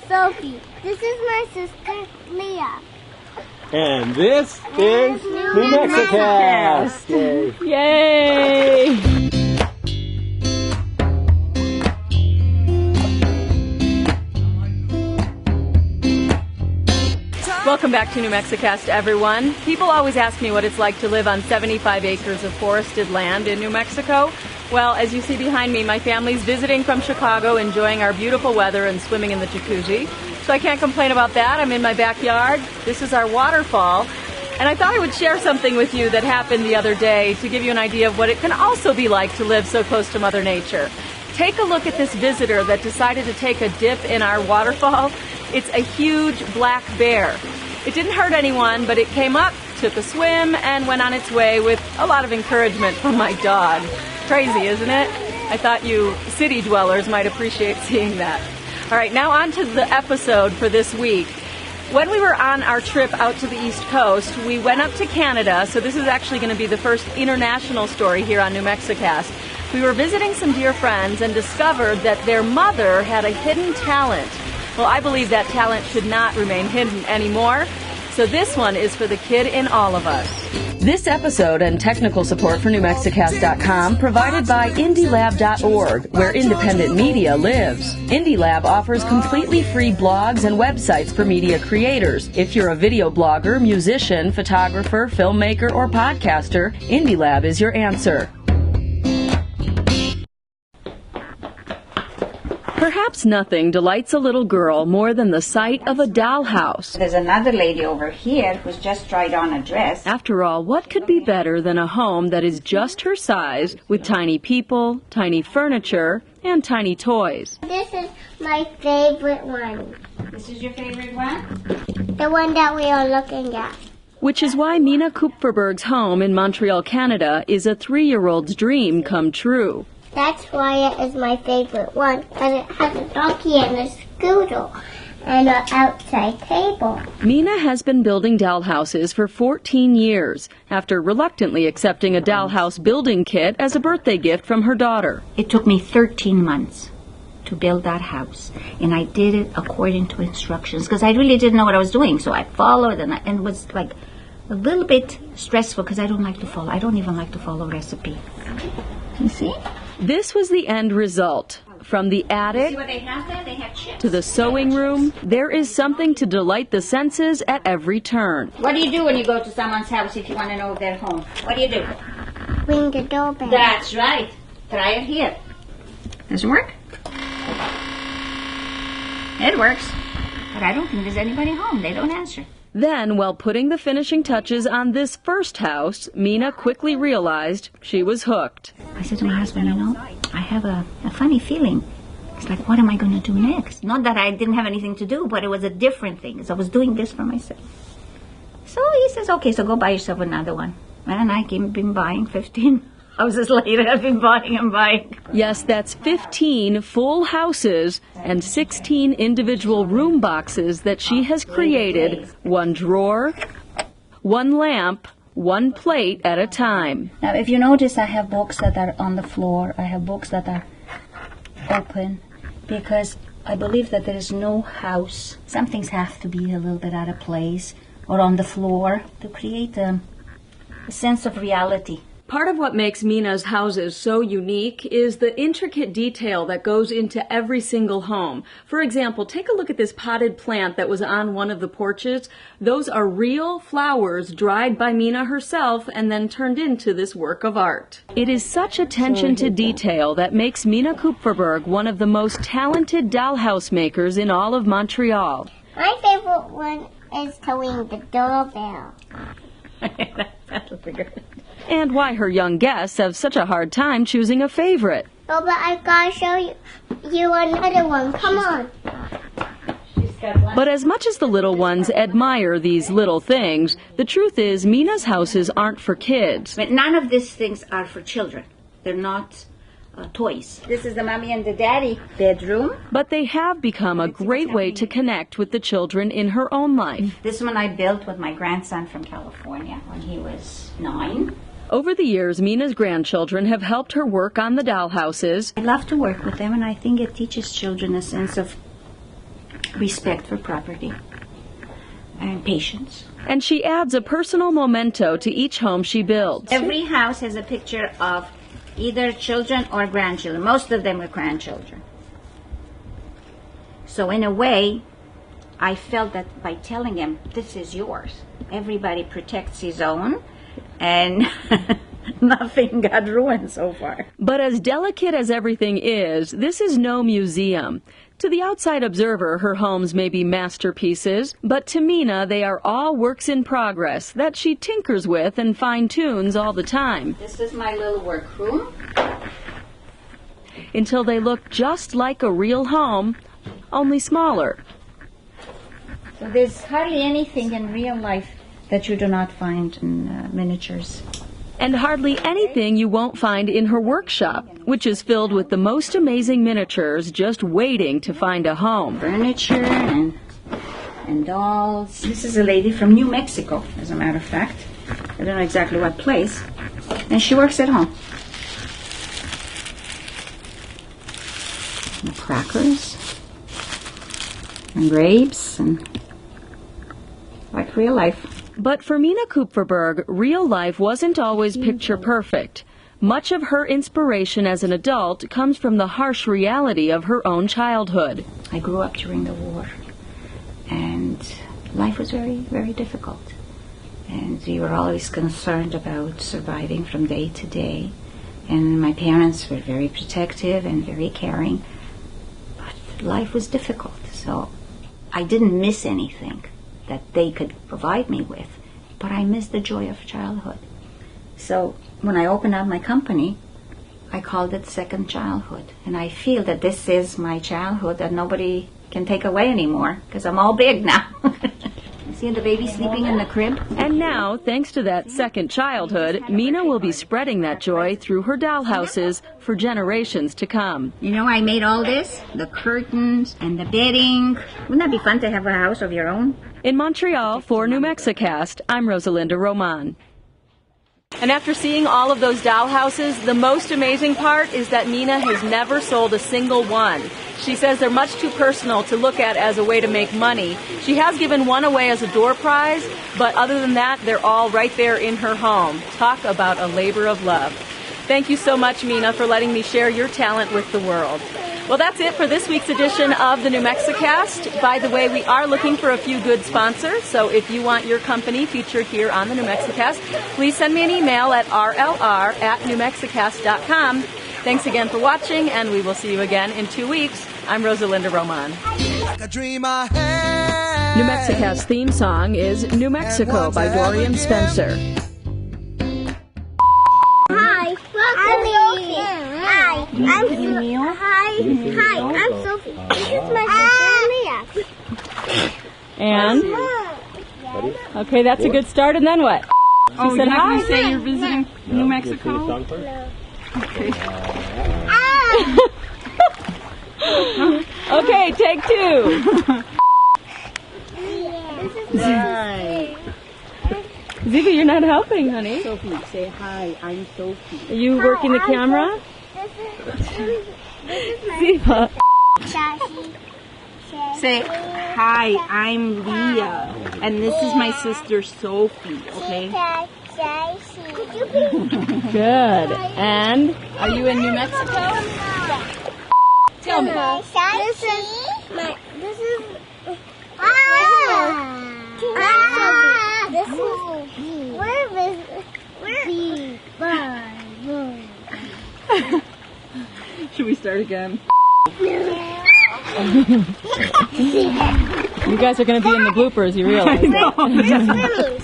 Sophie. This is my sister, Leah. And this is New Mexicast. Yay! Welcome back to New Mexicast, everyone. People always ask me what it's like to live on 75 acres of forested land in New Mexico. Well, as you see behind me, my family's visiting from Chicago, enjoying our beautiful weather and swimming in the jacuzzi. So I can't complain about that. I'm in my backyard. This is our waterfall. And I thought I would share something with you that happened the other day to give you an idea of what it can also be like to live so close to Mother Nature. Take a look at this visitor that decided to take a dip in our waterfall. It's a huge black bear. It didn't hurt anyone, but it came up, took a swim, and went on its way with a lot of encouragement from my dog. Crazy, isn't it? I thought you city dwellers might appreciate seeing that. All right, now on to the episode for this week. When we were on our trip out to the East Coast, we went up to Canada, so this is actually going to be the first international story here on New Mexicast. We were visiting some dear friends and discovered that their mother had a hidden talent. Well, I believe that talent should not remain hidden anymore, so this one is for the kid in all of us. This episode and technical support for NewMexicast.com provided by IndieLab.org, where independent media lives. IndieLab offers completely free blogs and websites for media creators. If you're a video blogger, musician, photographer, filmmaker, or podcaster, IndieLab is your answer. Perhaps nothing delights a little girl more than the sight of a dollhouse. There's another lady over here who's just tried on a dress. After all, what could be better than a home that is just her size, with tiny people, tiny furniture, and tiny toys? This is my favorite one. This is your favorite one? The one that we are looking at. Which is why Mina Kupferberg's home in Montreal, Canada, is a 3-year-old's dream come true. That's why it is my favorite one, because it has a donkey and a scooter and an outside table. Mina has been building dollhouses for 14 years, after reluctantly accepting a dollhouse building kit as a birthday gift from her daughter. It took me 13 months to build that house, and I did it according to instructions, because I really didn't know what I was doing, so I followed, and it was like a little bit stressful, because I don't even like to follow recipe. You see? This was the end result. From the attic They have chips. to the sewing room, there is something to delight the senses at every turn. What do you do when you go to someone's house if you want to know if they're home? What do you do? Ring the doorbell. That's right. Try it here. Does it work? It works. But I don't think there's anybody home. They don't answer. Then, while putting the finishing touches on this first house, Mina quickly realized she was hooked. I said to my husband, I have a funny feeling. It's like, what am I going to do next? Not that I didn't have anything to do, but it was a different thing. So I was doing this for myself. So he says, okay, so go buy yourself another one. And I been buying 15 houses later. I've been buying and buying. Yes, that's 15 full houses and 16 individual room boxes that she has created, one drawer, one lamp, one plate at a time. Now, if you notice, I have books that are on the floor. I have books that are open, because I believe that there is no house. Some things have to be a little bit out of place or on the floor to create a sense of reality. Part of what makes Mina's houses so unique is the intricate detail that goes into every single home. For example, take a look at this potted plant that was on one of the porches. Those are real flowers dried by Mina herself and then turned into this work of art. It is such attention to detail that makes Mina Kupferberg one of the most talented dollhouse makers in all of Montreal. My favorite one is to ring the doorbell. That'll figure it. And why her young guests have such a hard time choosing a favorite. Oh, but I've got to show you another one. Come on. But as much as the little ones admire these little things, the truth is Mina's houses aren't for kids. But none of these things are for children. They're not toys. This is the mommy and the daddy bedroom. But they have become a great way to connect with the children in her own life. This one I built with my grandson from California when he was 9. Over the years, Mina's grandchildren have helped her work on the dollhouses. I love to work with them, and I think it teaches children a sense of respect for property, and patience. And she adds a personal memento to each home she builds. Every house has a picture of either children or grandchildren. Most of them are grandchildren. So in a way, I felt that by telling him, this is yours, everybody protects his own, and nothing got ruined so far. But as delicate as everything is, this is no museum. To the outside observer, her homes may be masterpieces, but to Mina, they are all works in progress that she tinkers with and fine-tunes all the time. This is my little workroom. Until they look just like a real home, only smaller. So there's hardly anything in real life that you do not find in miniatures. And hardly anything you won't find in her workshop, which is filled with the most amazing miniatures just waiting to find a home. Furniture and dolls. This is a lady from New Mexico, as a matter of fact. I don't know exactly what place. And she works at home. And crackers. And grapes. And like real life. But for Mina Kupferberg, real life wasn't always picture perfect. Much of her inspiration as an adult comes from the harsh reality of her own childhood. I grew up during the war, and life was very, very difficult. And we were always concerned about surviving from day to day. And my parents were very protective and very caring, but life was difficult. So I didn't miss anything that they could provide me with, but I missed the joy of childhood. So when I opened up my company, I called it Second Childhood, and I feel that this is my childhood that nobody can take away anymore, because I'm all big now. See the baby sleeping in the crib? And now, thanks to that second childhood, Mina will be spreading that joy through her dollhouses for generations to come. You know, I made all this, the curtains and the bedding. Wouldn't that be fun to have a house of your own? In Montreal, for New Mexicast, I'm Rosalinda Roman. And after seeing all of those dollhouses, the most amazing part is that Mina has never sold a single one. She says they're much too personal to look at as a way to make money. She has given one away as a door prize, but other than that, they're all right there in her home. Talk about a labor of love. Thank you so much, Mina, for letting me share your talent with the world. Well, that's it for this week's edition of the New Mexicast. By the way, we are looking for a few good sponsors, so if you want your company featured here on the New Mexicast, please send me an email at rlr@newmexicast.com. Thanks again for watching, and we will see you again in 2 weeks. I'm Rosalinda Roman. New Mexicast theme song is New Mexico by Dorian Spencer. Hi, welcome me. Hi, I'm Sophie. Hi, I'm Sophie. This is my sister Leah. And? Okay, that's a good start, and then what? Oh, said you're not going hi. to say you're visiting New Mexico? No. Okay. Okay, take two. Ziva, you're not helping, honey. Sophie, say hi. I'm Sophie. Are you working the camera? This is my Ziva. Sassy. Say hi. I'm Leah, and this is my sister Sophie. Okay. Could you be? Good. And are you in New Mexico? Tell me. This is my. This is. This is. Should we start again? You guys are going to be in the bloopers, you realize. This means.